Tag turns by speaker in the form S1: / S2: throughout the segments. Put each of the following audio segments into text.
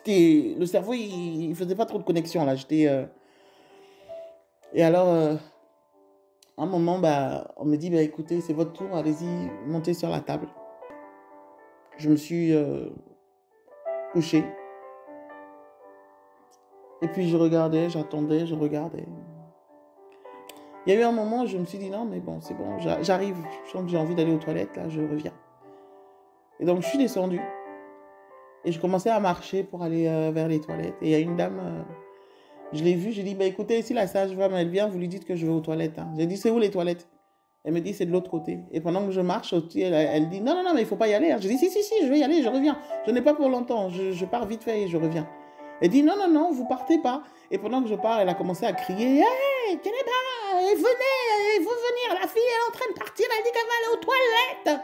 S1: Le cerveau, il faisait pas trop de connexion, là. Et alors, à un moment, bah, on me dit, bah, écoutez, c'est votre tour, allez-y, montez sur la table. Je me suis couchée. Et puis, je regardais, j'attendais, je regardais. Il y a eu un moment où je me suis dit, non, mais bon, c'est bon, j'arrive. Je sens que j'ai envie d'aller aux toilettes, là, je reviens. Et donc, je suis descendue. Et je commençais à marcher pour aller vers les toilettes. Et il y a une dame, je l'ai vue, j'ai dit, bah, écoutez, si la sage-femme, elle vient, vous lui dites que je vais aux toilettes. Hein. J'ai dit, c'est où les toilettes? Elle me dit, c'est de l'autre côté. Et pendant que je marche, elle dit, non, non, non, mais il ne faut pas y aller. Hein. Je dis, si, je vais y aller, je reviens. Je n'ai pas pour longtemps, je pars vite fait et je reviens. Elle dit, non, non, non, vous partez pas. Et pendant que je pars, elle a commencé à crier, hey, Keneba, venez, il faut venir, la fille, elle est en train de partir, elle dit qu'elle va aller aux toilettes.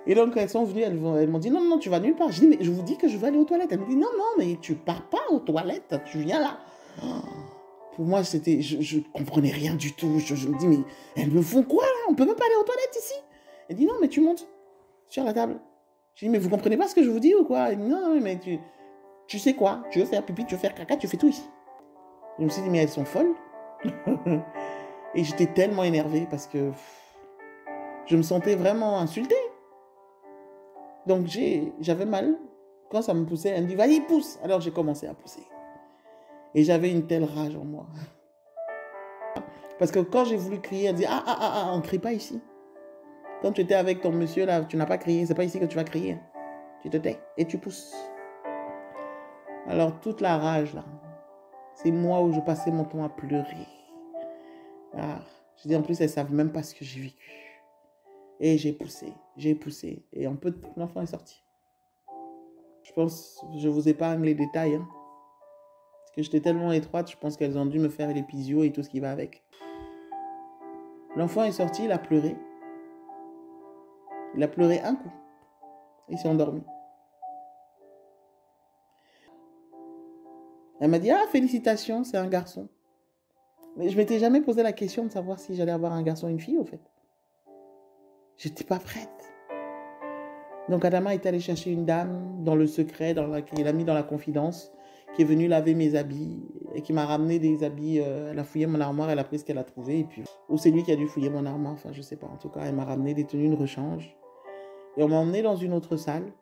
S1: Et donc, elles sont venues, elles m'ont dit, non, non, tu vas nulle part. Je dis, mais je vous dis que je vais aller aux toilettes. Elle me dit, non, non, mais tu pars pas aux toilettes, tu viens là. Pour moi, c'était, je comprenais rien du tout. Je me dis, mais elles me font quoi là? On peut même pas aller aux toilettes ici. Elle dit, non, mais tu montes sur la table. Je dis, mais vous comprenez pas ce que je vous dis ou quoi? Elle dit, non, mais tu sais quoi? Tu veux faire pipi, tu veux faire caca, tu fais tout ici. Je me suis dit, mais elles sont folles. Et j'étais tellement énervée parce que je me sentais vraiment insultée. Donc j'avais mal. Quand ça me poussait, elle me dit, vas-y, pousse. Alors j'ai commencé à pousser. Et j'avais une telle rage en moi. Parce que quand j'ai voulu crier, elle dit, on ne crie pas ici. Quand tu étais avec ton monsieur là, tu n'as pas crié. C'est pas ici que tu vas crier. Tu te tais et tu pousses. Alors toute la rage là, c'est moi où je passais mon temps à pleurer. Ah, je dis en plus, elles ne savent même pas ce que j'ai vécu. Et j'ai poussé. Et en peu de temps, l'enfant est sorti. Je pense, je ne vous épargne les détails. Hein. Parce que j'étais tellement étroite, je pense qu'elles ont dû me faire l'épisio et tout ce qui va avec. L'enfant est sorti, il a pleuré. Il a pleuré un coup. Il s'est endormi. Elle m'a dit, ah, félicitations, c'est un garçon. Mais je ne m'étais jamais posé la question de savoir si j'allais avoir un garçon ou une fille, au fait. J'étais pas prête. Donc Adama est allé chercher une dame dans le secret, qu'il a mis dans la confidence, qui est venue laver mes habits et qui m'a ramené des habits. Elle a fouillé mon armoire, elle a pris ce qu'elle a trouvé. Et puis, ou c'est lui qui a dû fouiller mon armoire, enfin je sais pas. En tout cas, elle m'a ramené des tenues de rechange. Et on m'a emmené dans une autre salle.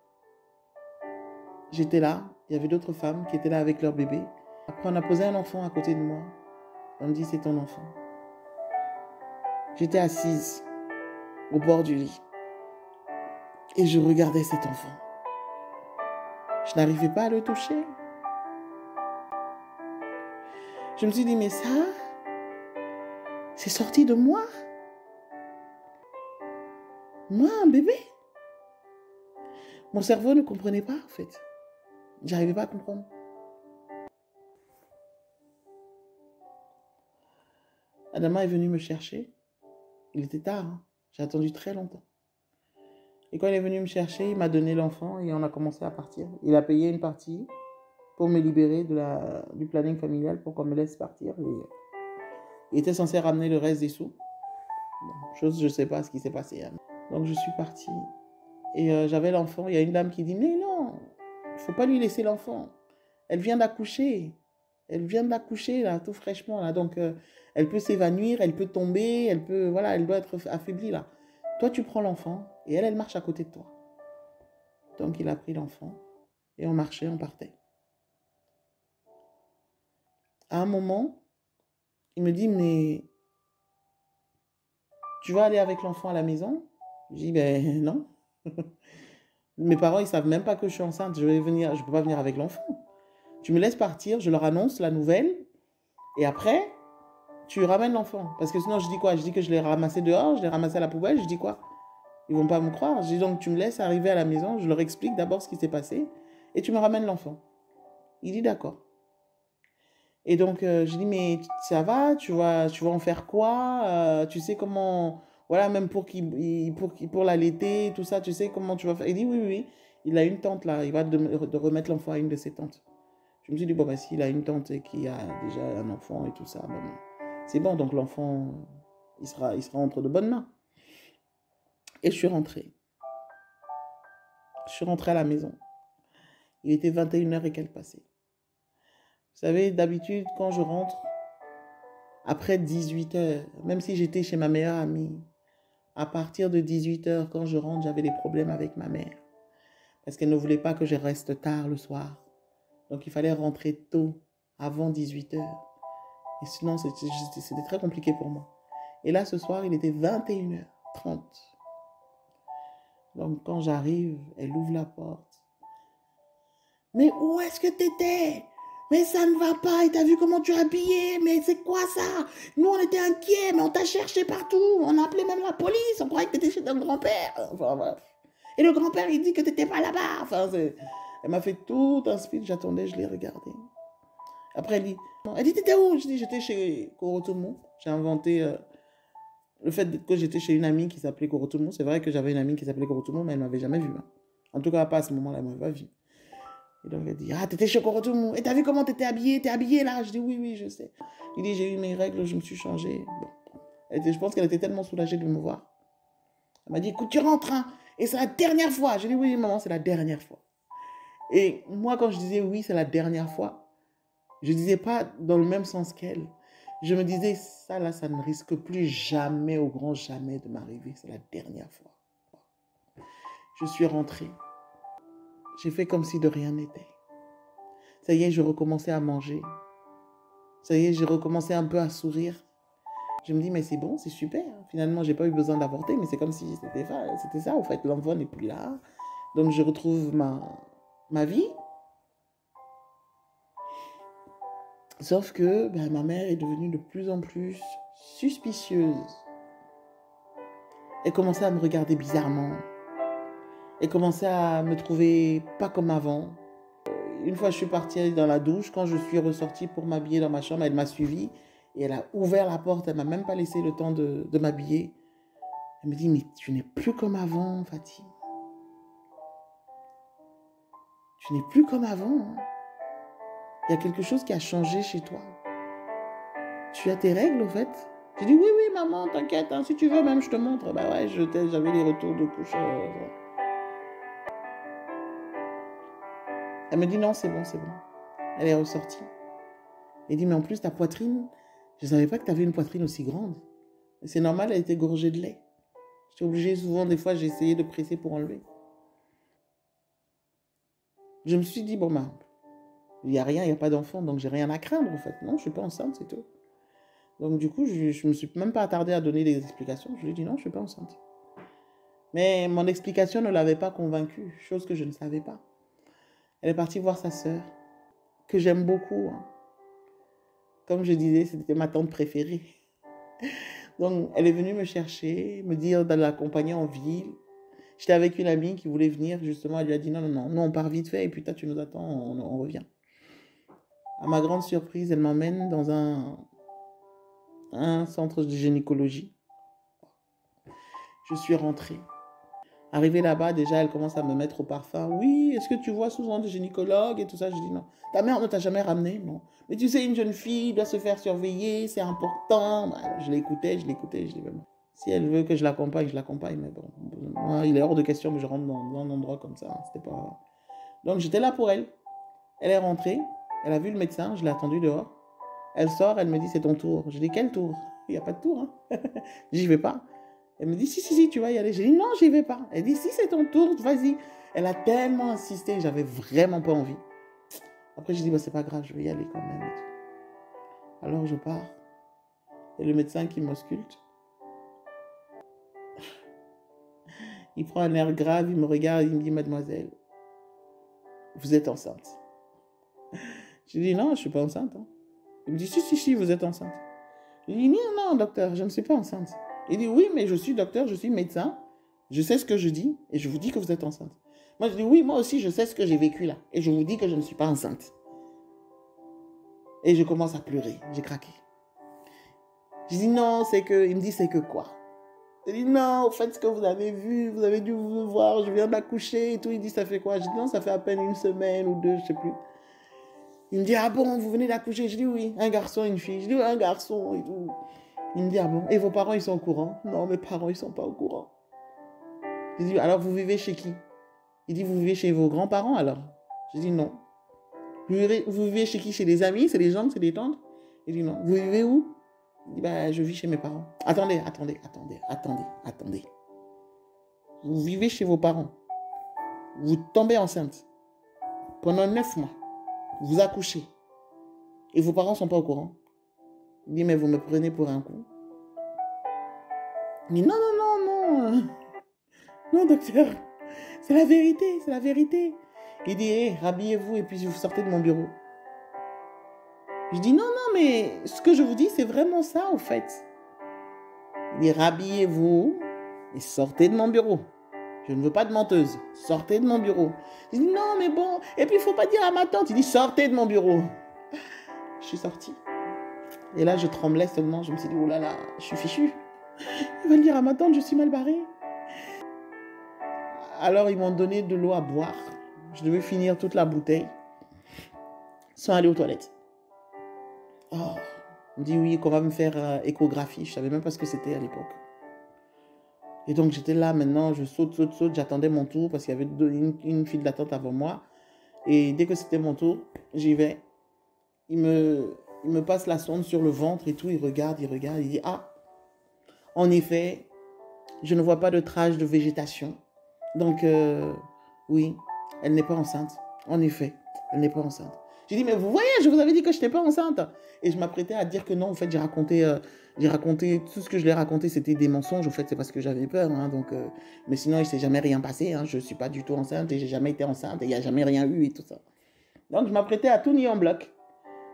S1: J'étais là, il y avait d'autres femmes qui étaient là avec leur bébé. Après, on a posé un enfant à côté de moi. On me dit, c'est ton enfant. J'étais assise au bord du lit. Et je regardais cet enfant. Je n'arrivais pas à le toucher. Je me suis dit, mais ça, c'est sorti de moi. Moi, un bébé. Mon cerveau ne comprenait pas, en fait. J'arrivais pas à comprendre. Adama est venu me chercher. Il était tard. Hein. J'ai attendu très longtemps. Et quand il est venu me chercher, il m'a donné l'enfant et on a commencé à partir. Il a payé une partie pour me libérer du planning familial pour qu'on me laisse partir. Et il était censé ramener le reste des sous. Bon, chose, je ne sais pas ce qui s'est passé. Hein. Donc je suis partie. Et j'avais l'enfant. Il y a une dame qui dit, mais non, il ne faut pas lui laisser l'enfant. Elle vient d'accoucher. Elle vient d'accoucher, là, tout fraîchement. Là. Donc, elle peut s'évanouir, elle peut tomber, elle doit être affaiblie, là. Toi, tu prends l'enfant et elle marche à côté de toi. Donc, il a pris l'enfant et on marchait, on partait. À un moment, il me dit, mais tu vas aller avec l'enfant à la maison? Je dis, ben non. Mes parents, ils ne savent même pas que je suis enceinte. Je ne peux pas venir avec l'enfant. Tu me laisses partir, je leur annonce la nouvelle et après, tu ramènes l'enfant. Parce que sinon, je dis quoi? Je dis que je l'ai ramassé dehors, je l'ai ramassé à la poubelle, je dis quoi? Ils vont pas me croire. Je dis donc, tu me laisses arriver à la maison, je leur explique d'abord ce qui s'est passé et tu me ramènes l'enfant. Il dit d'accord. Et donc, je dis, mais ça va, tu vas en faire quoi? Tu sais comment, voilà, même pour l'allaiter, tout ça, tu sais comment tu vas faire? Il dit, oui, oui, il a une tante là, il va de remettre l'enfant à une de ses tantes. Je me suis dit, bon, bah, s'il a une tante qui a déjà un enfant et tout ça, bon, c'est bon, donc l'enfant, il sera entre de bonnes mains. Et je suis rentrée. Je suis rentrée à la maison. Il était 21h et quelques passées. Vous savez, d'habitude, quand je rentre, après 18h, même si j'étais chez ma meilleure amie, à partir de 18h, quand je rentre, j'avais des problèmes avec ma mère. Parce qu'elle ne voulait pas que je reste tard le soir. Donc, il fallait rentrer tôt, avant 18h. Et sinon, c'était très compliqué pour moi. Et là, ce soir, il était 21h30. Donc, quand j'arrive, elle ouvre la porte. Mais où est-ce que t'étais? Mais ça ne va pas, et t'as vu comment tu es habillée? Mais c'est quoi ça? Nous, on était inquiets, mais on t'a cherché partout. On a appelé même la police, on croyait que t'étais chez ton grand-père. Enfin, voilà. Et le grand-père, il dit que t'étais pas là-bas. Enfin, elle m'a fait tout un speech, j'attendais, je l'ai regardé. Après, elle dit, t'étais où? Je dis, j'étais chez Korotomo. J'ai inventé le fait que j'étais chez une amie qui s'appelait Korotomo. C'est vrai que j'avais une amie qui s'appelait Korotomo, mais elle ne m'avait jamais vu. Hein. En tout cas, pas à ce moment-là, elle ne m'avait pas vu. Et donc, elle dit, ah, t'étais chez Korotomo. Et t'as vu comment t'étais habillée? T'es habillée là? Je dis, oui, oui, je sais. Il dit, j'ai eu mes règles, je me suis changée. Bon. Je pense qu'elle était tellement soulagée de me voir. Elle m'a dit, écoute, tu rentres, hein, et c'est la dernière fois. J'ai dit, oui, maman, c'est la dernière fois. Et moi, quand je disais oui, c'est la dernière fois, je ne disais pas dans le même sens qu'elle. Je me disais, ça là, ça ne risque plus jamais, au grand jamais, de m'arriver. C'est la dernière fois. Je suis rentrée. J'ai fait comme si de rien n'était. Ça y est, je recommençais à manger. Ça y est, j'ai recommencé un peu à sourire. Je me dis, mais c'est bon, c'est super. Finalement, je n'ai pas eu besoin d'avorter, mais c'est comme si c'était ça. En fait, l'enfant n'est plus là. Donc, je retrouve ma vie. Sauf que ma mère est devenue de plus en plus suspicieuse. Elle commençait à me regarder bizarrement. Elle commençait à me trouver pas comme avant. Une fois, je suis partie dans la douche. Quand je suis ressortie pour m'habiller dans ma chambre, elle m'a suivie. Et elle a ouvert la porte. Elle ne m'a même pas laissé le temps de m'habiller. Elle me dit, mais tu n'es plus comme avant, Fatih. Tu n'es plus comme avant. Hein. Il y a quelque chose qui a changé chez toi. Tu as tes règles, au fait? J'ai dit, oui, oui, maman, t'inquiète. Hein, si tu veux, même, je te montre. Bah ouais, j'avais les retours de couche. Elle me dit, non, c'est bon, c'est bon. Elle est ressortie. Elle dit, mais en plus, ta poitrine, je ne savais pas que tu avais une poitrine aussi grande. C'est normal, elle était gorgée de lait. J'étais obligée, souvent, des fois, j'ai essayé de presser pour enlever. Je me suis dit, bon, il n'y a rien, il n'y a pas d'enfant, donc j'ai rien à craindre, en fait. Non, je ne suis pas enceinte, c'est tout. Donc, du coup, je ne me suis même pas attardée à donner des explications. Je lui ai dit, non, je ne suis pas enceinte. Mais mon explication ne l'avait pas convaincue, chose que je ne savais pas. Elle est partie voir sa sœur, que j'aime beaucoup. Hein. Comme je disais, c'était ma tante préférée. Donc, elle est venue me chercher, me dire d'aller l'accompagner en ville. J'étais avec une amie qui voulait venir, justement. Elle lui a dit, non, non, non, nous, on part vite fait, et puis toi, tu nous attends, on revient. À ma grande surprise, elle m'emmène dans un centre de gynécologie. Je suis rentrée. Arrivée là-bas, déjà, elle commence à me mettre au parfum. Oui, est-ce que tu vois souvent des gynécologues et tout ça? Je dis non. Ta mère ne t'a jamais ramené? Non. Mais tu sais, une jeune fille doit se faire surveiller, c'est important. Je l'écoutais, je dis vraiment. Si elle veut que je l'accompagne, mais bon, moi, il est hors de question que je rentre dans un endroit comme ça. C'était pas... Donc, j'étais là pour elle. Elle est rentrée, elle a vu le médecin, je l'ai attendue dehors. Elle sort, elle me dit, c'est ton tour. Je dis, quel tour? Il n'y a pas de tour. Hein. J'y vais pas. Elle me dit, si, tu vas y aller. J'ai dit, non, j'y vais pas. Elle dit, si, c'est ton tour, vas-y. Elle a tellement insisté, j'avais vraiment pas envie. Après, j'ai dit, c'est pas grave, je vais y aller quand même. Alors, je pars. Et le médecin qui m'ausculte, il prend un air grave, il me regarde, il me dit, mademoiselle, vous êtes enceinte. J'ai dit, non, je suis pas enceinte. Hein. Il me dit, si, vous êtes enceinte. J'ai dit, non, docteur, je ne suis pas enceinte. Il dit, oui, mais je suis docteur, je suis médecin, je sais ce que je dis, et je vous dis que vous êtes enceinte. Moi, je dis, oui, moi aussi, je sais ce que j'ai vécu là, et je vous dis que je ne suis pas enceinte. Et je commence à pleurer, j'ai craqué. Je dis, non, c'est que... Il me dit, c'est que quoi? Je dis, non, faites ce que vous avez vu, vous avez dû vous voir, je viens d'accoucher et tout. Il dit, ça fait quoi? Je dis, non, ça fait à peine une semaine ou deux, je ne sais plus. Il me dit, ah bon, vous venez d'accoucher? Je dis, oui, un garçon, une fille. Je dis, oui, un garçon et tout. Il me dit, ah bon, et vos parents, ils sont au courant? Non, mes parents, ils ne sont pas au courant. Je dis, alors vous vivez chez qui? Il dit, vous vivez chez vos grands-parents alors? J'ai dit non. Vous vivez chez qui? Chez des amis? C'est des gens? C'est des tantes? Il dit non. Vous vivez où? Il dit bah, je vis chez mes parents. Attendez. Vous vivez chez vos parents. Vous tombez enceinte. Pendant 9 mois. Vous accouchez. Et vos parents ne sont pas au courant. Il dit mais vous me prenez pour un coup. Il dit non. Non, docteur. C'est la vérité. Il dit, hey, rhabillez-vous et puis vous sortez de mon bureau. Je dis, non, mais ce que je vous dis, c'est vraiment ça, au fait. Il dit, rhabillez-vous et sortez de mon bureau. Je ne veux pas de menteuse. Sortez de mon bureau. Je dis, non, mais bon. Et puis, il ne faut pas dire à ma tante. Il dit, sortez de mon bureau. Je suis sortie. Et là, je tremblais seulement. Je me suis dit, oh là là, je suis fichue. Il va le dire à ma tante, je suis mal barrée. Alors, ils m'ont donné de l'eau à boire. Je devais finir toute la bouteille sans aller aux toilettes. Oh, on me dit oui, qu'on va me faire échographie. Je ne savais même pas ce que c'était à l'époque. Et donc, j'étais là maintenant, je saute. J'attendais mon tour parce qu'il y avait une file d'attente avant moi. Et dès que c'était mon tour, j'y vais. Il me passe la sonde sur le ventre et tout. Il regarde. Il dit, ah, en effet, je ne vois pas de traces de végétation. Donc, oui, elle n'est pas enceinte. En effet, elle n'est pas enceinte. J'ai dit, mais vous voyez, je vous avais dit que je n'étais pas enceinte. Et je m'apprêtais à dire que non, en fait, j'ai raconté, tout ce que je l'ai raconté, c'était des mensonges. En fait, c'est parce que j'avais peur. Hein, donc, mais sinon, il ne s'est jamais rien passé. Hein, je ne suis pas du tout enceinte et je n'ai jamais été enceinte et il n'y a jamais rien eu et tout ça. Donc, je m'apprêtais à tout nier en bloc.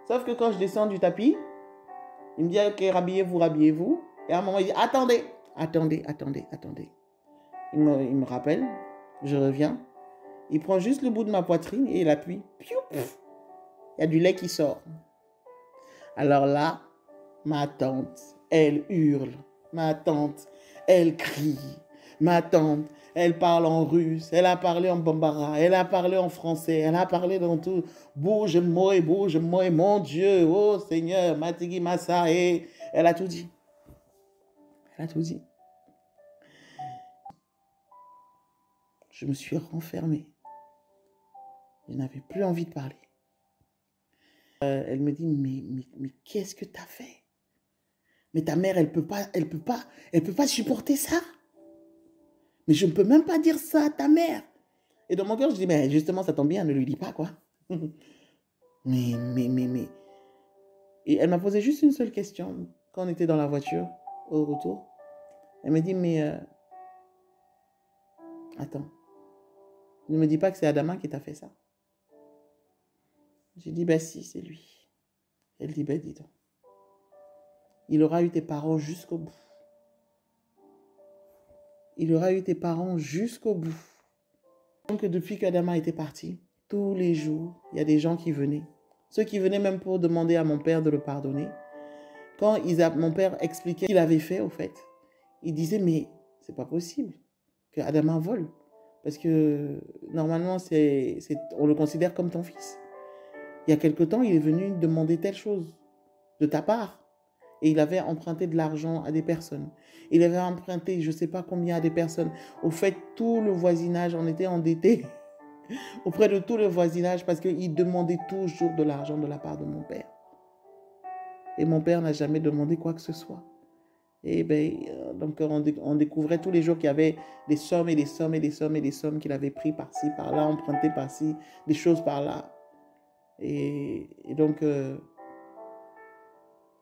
S1: Sauf que quand je descends du tapis, il me dit, ok, rhabillez-vous. Et à un moment, il dit, attendez. Il me rappelle, je reviens. Il prend juste le bout de ma poitrine et il appuie. Il y a du lait qui sort. Alors là, ma tante, elle hurle. Ma tante, elle crie. Ma tante, elle parle en russe. Elle a parlé en bambara. Elle a parlé en français. Elle a parlé dans tout. Bouge-moi, mon Dieu. Oh Seigneur, Matigi Massa. Et elle a tout dit. Je me suis renfermée. Je n'avais plus envie de parler. Elle me dit, mais qu'est-ce que tu as fait? Mais ta mère, elle peut pas supporter ça. Mais je ne peux même pas dire ça à ta mère. Et dans mon cœur, je dis, mais justement, ça tombe bien, ne lui dis pas, quoi. mais. Et elle m'a posé juste une seule question quand on était dans la voiture, au retour. Elle me dit, mais... Attends. Ne me dis pas que c'est Adama qui t'a fait ça. J'ai dit, bah si, c'est lui. Elle dit, bah dis donc. Il aura eu tes parents jusqu'au bout. Donc depuis qu'Adama était parti, tous les jours, il y a des gens qui venaient. Ceux qui venaient même pour demander à mon père de le pardonner. Quand mon père expliquait ce qu'il avait fait, au fait, il disait, mais c'est pas possible que Adama vole. Parce que normalement, on le considère comme ton fils. Il y a quelque temps, il est venu demander telle chose de ta part. Et il avait emprunté de l'argent à des personnes. Il avait emprunté je ne sais pas combien à des personnes. Au fait, tout le voisinage en était endetté auprès de tout le voisinage parce qu'il demandait toujours de l'argent de la part de mon père. Et mon père n'a jamais demandé quoi que ce soit. Et donc on découvrait tous les jours qu'il y avait des sommes et des sommes qu'il avait pris par-ci, par-là, emprunté par-ci, des choses par-là. Et donc,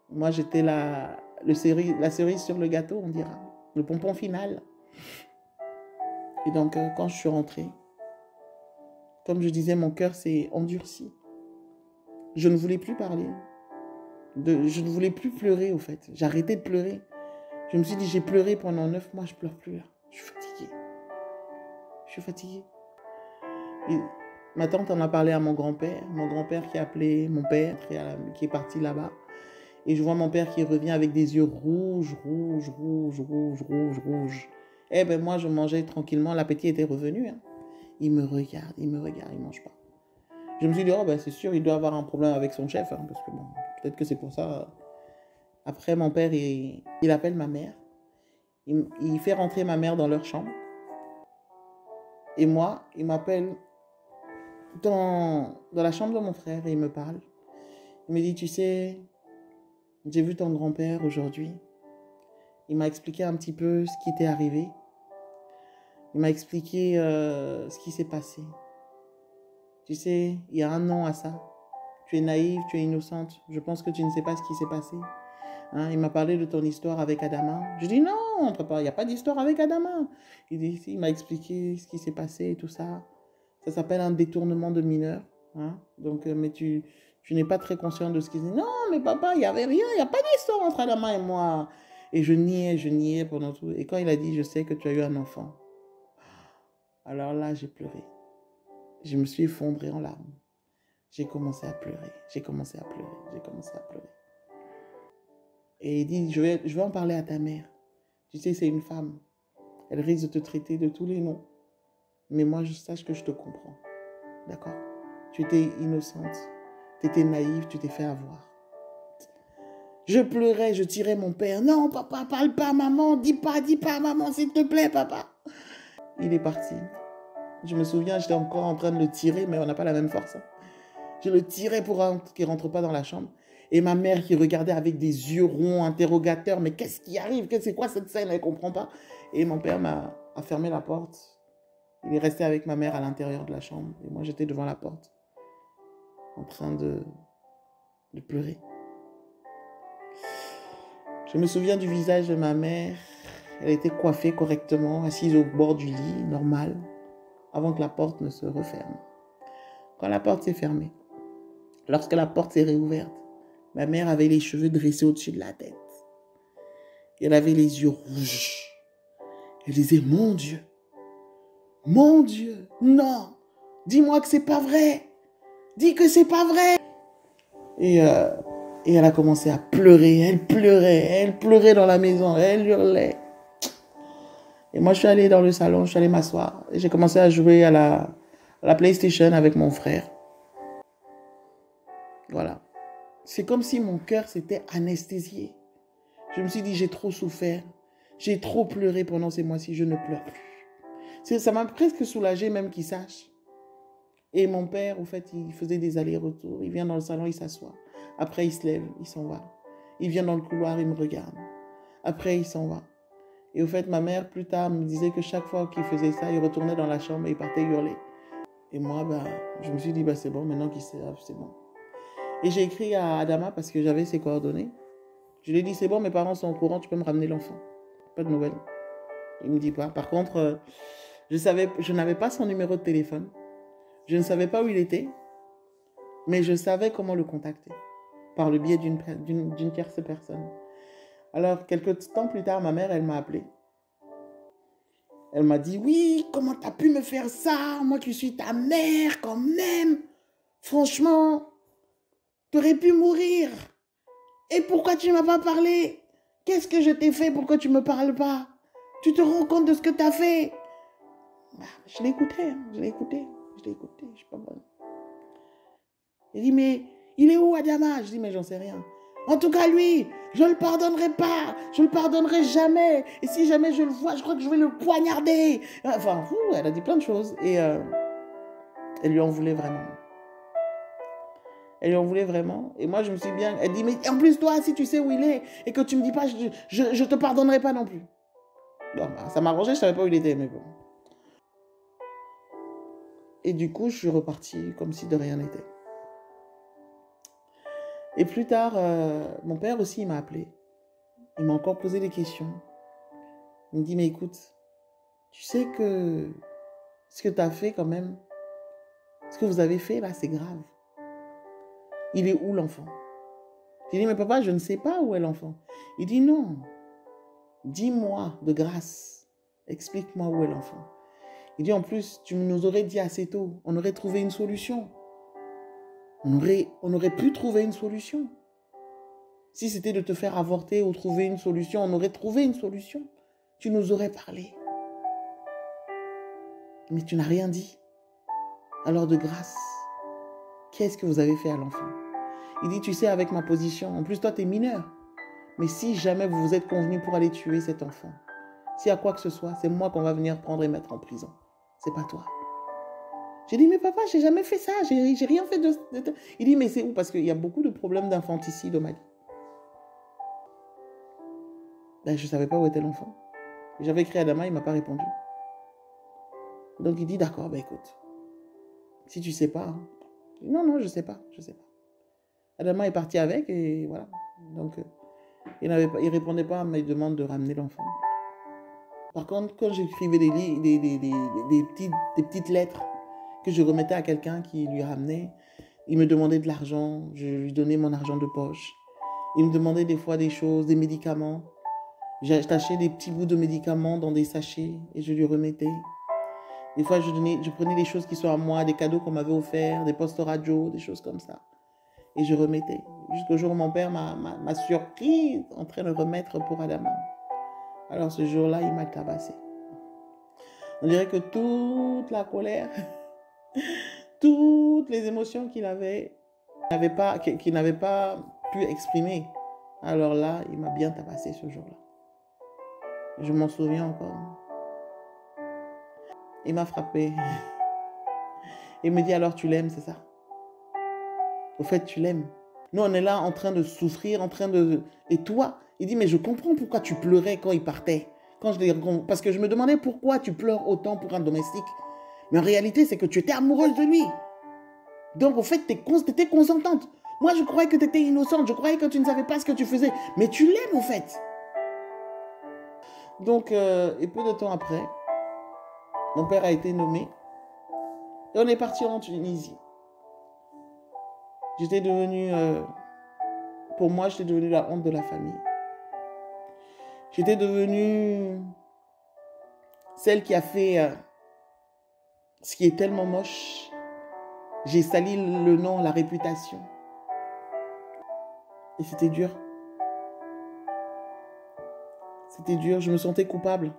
S1: moi, j'étais la cerise sur le gâteau, on dira, le pompon final. Et donc, quand je suis rentrée, comme je disais, mon cœur s'est endurci. Je ne voulais plus parler. Je ne voulais plus pleurer, au fait. J'arrêtais de pleurer. Je me suis dit, j'ai pleuré pendant 9 mois, je ne pleure plus là. Je suis fatiguée. Et ma tante en a parlé à mon grand-père qui a appelé mon père, qui est parti là-bas. Et je vois mon père qui revient avec des yeux rouges. Eh ben moi, je mangeais tranquillement, l'appétit était revenu. Hein. Il me regarde, il mange pas. Je me suis dit, oh ben c'est sûr, il doit avoir un problème avec son chef, hein, parce que bon, peut-être que c'est pour ça. Après, mon père, il appelle ma mère. Il fait rentrer ma mère dans leur chambre. Et moi, il m'appelle dans la chambre de mon frère et il me parle. Il me dit, tu sais, j'ai vu ton grand-père aujourd'hui. Il m'a expliqué un petit peu ce qui t'est arrivé. Il m'a expliqué ce qui s'est passé. Tu sais, il y a un an à ça. Tu es naïve, tu es innocente. Je pense que tu ne sais pas ce qui s'est passé. Hein, il m'a parlé de ton histoire avec Adama. Je dis non, papa, il n'y a pas d'histoire avec Adama. Il m'a expliqué ce qui s'est passé et tout ça. Ça s'appelle un détournement de mineur. Hein? Donc, mais tu n'es pas très conscient de ce qu'il dit. Non, mais papa, il n'y avait rien, il n'y a pas d'histoire entre Adama et moi. Et je niais pendant tout. Et quand il a dit, je sais que tu as eu un enfant. Alors là, j'ai pleuré. Je me suis effondrée en larmes. J'ai commencé à pleurer. J'ai commencé à pleurer. Et il dit, je vais en parler à ta mère. Tu sais, c'est une femme. Elle risque de te traiter de tous les noms. Mais moi, je sache que je te comprends. D'accord? Tu étais innocente. Tu étais naïve, tu t'es fait avoir. Je pleurais, je tirais mon père. Non, papa, parle pas à maman. Dis pas à maman, s'il te plaît, papa. Il est parti. Je me souviens, j'étais encore en train de le tirer, mais on n'a pas la même force. Hein. Je le tirais pour qu'il ne rentre pas dans la chambre. Et ma mère qui regardait avec des yeux ronds, interrogateurs. Mais qu'est-ce qui arrive? C'est quoi cette scène? Elle ne comprend pas. Et mon père a fermé la porte. Il est resté avec ma mère à l'intérieur de la chambre. Et moi, j'étais devant la porte, en train de pleurer. Je me souviens du visage de ma mère. Elle était coiffée correctement, assise au bord du lit, normal, avant que la porte ne se referme. Quand la porte s'est fermée, lorsque la porte s'est réouverte, ma mère avait les cheveux dressés au-dessus de la tête. Et elle avait les yeux rouges. Elle disait, mon Dieu, non, dis-moi que c'est pas vrai. Dis que c'est pas vrai. Et elle a commencé à pleurer. Elle pleurait dans la maison. Elle hurlait. Et moi, je suis allée dans le salon, je suis allée m'asseoir. Et j'ai commencé à jouer à la PlayStation avec mon frère. Voilà. C'est comme si mon cœur s'était anesthésié. Je me suis dit, j'ai trop souffert. J'ai trop pleuré pendant ces mois-ci. Je ne pleure plus. Ça m'a presque soulagée même qu'il sache. Et mon père, au fait, il faisait des allers-retours. Il vient dans le salon, il s'assoit. Après, il se lève, il s'en va. Il vient dans le couloir, il me regarde. Après, il s'en va. Et au fait, ma mère, plus tard, me disait que chaque fois qu'il faisait ça, il retournait dans la chambre et il partait hurler. Et moi, je me suis dit, c'est bon, maintenant qu'il sait, c'est bon. Et j'ai écrit à Adama parce que j'avais ses coordonnées. Je lui ai dit, c'est bon, mes parents sont au courant, tu peux me ramener l'enfant. Pas de nouvelles. Il ne me dit pas. Par contre, je n'avais pas son numéro de téléphone. Je ne savais pas où il était, mais je savais comment le contacter, par le biais d'une tierce personne. Alors, quelques temps plus tard, ma mère, elle m'a appelé. Elle m'a dit, oui, comment tu as pu me faire ça? Moi qui suis ta mère, quand même. Franchement, tu aurais pu mourir. Et pourquoi tu ne m'as pas parlé? Qu'est-ce que je t'ai fait pour que tu ne me parles pas? Tu te rends compte de ce que tu as fait? Je l'ai écouté, je suis pas bonne. Il dit, mais il est où Adama? Je dis, mais j'en sais rien. En tout cas, lui, je ne le pardonnerai pas. Je ne le pardonnerai jamais. Et si jamais je le vois, je crois que je vais le poignarder. Enfin, elle a dit plein de choses. Et elle lui en voulait vraiment. Elle lui en voulait vraiment. Et moi, je me suis bien... Elle dit, mais en plus, toi, si tu sais où il est et que tu ne me dis pas, je ne te pardonnerai pas non plus. Bon, ça m'arrangeait, je ne savais pas où il était, mais bon. Et du coup, je suis repartie comme si de rien n'était. Et plus tard, mon père aussi, il m'a appelé. Il m'a encore posé des questions. Il me dit, mais écoute, tu sais que ce que tu as fait quand même, ce que vous avez fait là, c'est grave. Il est où l'enfant? J'ai dit, mais papa, je ne sais pas où est l'enfant. Il dit, non, dis-moi de grâce, explique-moi où est l'enfant. Il dit, en plus, tu nous aurais dit assez tôt, on aurait trouvé une solution. On aurait pu trouver une solution. Si c'était de te faire avorter ou trouver une solution, on aurait trouvé une solution. Tu nous aurais parlé. Mais tu n'as rien dit. Alors de grâce, qu'est-ce que vous avez fait à l'enfant? Il dit, tu sais, avec ma position, en plus toi, tu es mineur. Mais si jamais vous vous êtes convenu pour aller tuer cet enfant, s'il y a quoi que ce soit, c'est moi qu'on va venir prendre et mettre en prison. C'est pas toi. J'ai dit, mais papa, j'ai jamais fait ça, j'ai rien fait de... Il dit, mais c'est où? Parce qu'il y a beaucoup de problèmes d'infanticide au Mali. Ben, je ne savais pas où était l'enfant. J'avais écrit à Adama, il ne m'a pas répondu. Donc il dit, d'accord, ben écoute, si tu ne sais pas... Hein. Non, non, je ne sais pas, je ne sais pas. Adama est parti avec et voilà. Donc, il ne répondait pas à mes demandes de ramener l'enfant. Par contre, quand j'écrivais des petites lettres que je remettais à quelqu'un qui lui ramenait, il me demandait de l'argent, je lui donnais mon argent de poche. Il me demandait des fois des choses, des médicaments. J'attachais des petits bouts de médicaments dans des sachets et je lui remettais. Des fois, je prenais des choses qui sont à moi, des cadeaux qu'on m'avait offerts, des postes radio, des choses comme ça. Et je remettais. Jusqu'au jour où mon père m'a surpris en train de remettre pour Adama. Alors ce jour-là, il m'a tabassé. On dirait que toute la colère, toutes les émotions qu'il n'avait pas pu exprimer. Alors là, il m'a bien tabassé ce jour-là. Je m'en souviens encore. Il m'a frappé. Il me dit, alors tu l'aimes, c'est ça? Au fait, tu l'aimes. Nous, on est là en train de souffrir, Et toi, il dit, mais je comprends pourquoi tu pleurais quand il partait. Parce que je me demandais pourquoi tu pleures autant pour un domestique. Mais en réalité, c'est que tu étais amoureuse de lui. Donc, au fait, tu étais consentante. Moi, je croyais que tu étais innocente. Je croyais que tu ne savais pas ce que tu faisais. Mais tu l'aimes, au fait. Donc, et peu de temps après, mon père a été nommé. Et on est parti en Tunisie. J'étais devenue... pour moi, j'étais devenue la honte de la famille. J'étais devenue celle qui a fait ce qui est tellement moche. J'ai sali le nom, la réputation. Et c'était dur. C'était dur, je me sentais coupable.